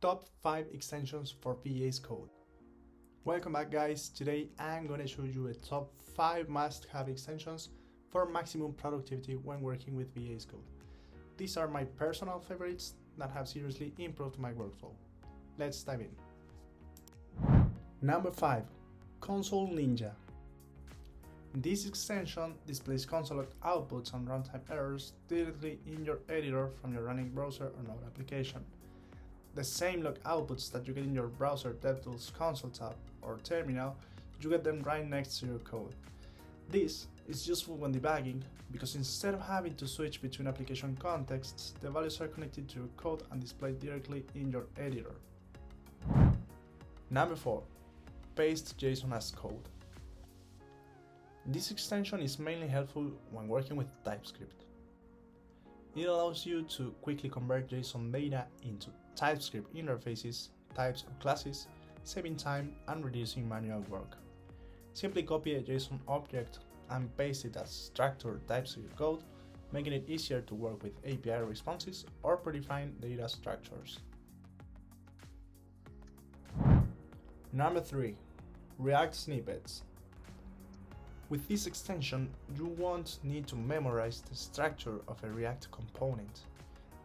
Top 5 extensions for VSCode. Welcome back guys, today I'm going to show you a top 5 must-have extensions for maximum productivity when working with VSCode. These are my personal favorites that have seriously improved my workflow. Let's dive in. Number 5. Console Ninja. This extension displays console outputs and runtime errors directly in your editor from your running browser or node application. The same log outputs that you get in your browser DevTools console tab or terminal, you get them right next to your code. This is useful when debugging because instead of having to switch between application contexts, the values are connected to your code and displayed directly in your editor. Number 4. Paste JSON as code. This extension is mainly helpful when working with TypeScript. It allows you to quickly convert JSON data into TypeScript interfaces, types or classes, saving time and reducing manual work. Simply copy a JSON object and paste it as structured TypeScript code, making it easier to work with API responses or predefined data structures. Number 3. React snippets. With this extension, you won't need to memorize the structure of a React component.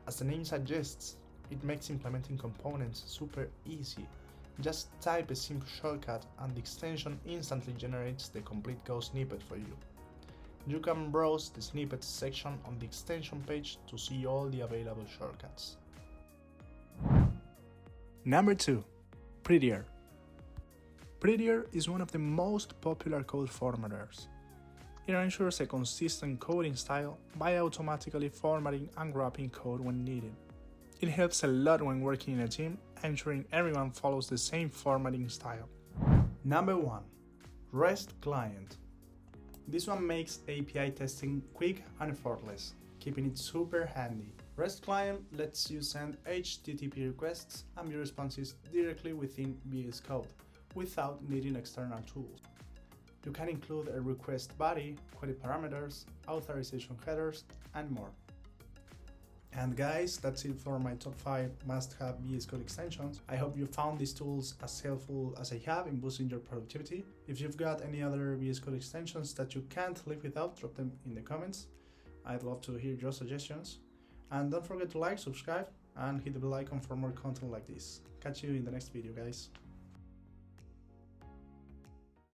As the name suggests, it makes implementing components super easy. Just type a simple shortcut and the extension instantly generates the complete code snippet for you. You can browse the snippets section on the extension page to see all the available shortcuts. Number 2. Prettier. Prettier is one of the most popular code formatters. It ensures a consistent coding style by automatically formatting and wrapping code when needed. It helps a lot when working in a team, ensuring everyone follows the same formatting style. Number 1. REST Client. This one makes API testing quick and effortless, keeping it super handy. REST Client lets you send HTTP requests and view responses directly within VSCode, without needing external tools. You can include a request body, query parameters, authorization headers, and more. And guys, that's it for my top 5 must-have VSCode extensions. I hope you found these tools as helpful as I have in boosting your productivity. If you've got any other VSCode extensions that you can't live without, drop them in the comments. I'd love to hear your suggestions. And don't forget to like, subscribe, and hit the bell icon for more content like this. Catch you in the next video, guys.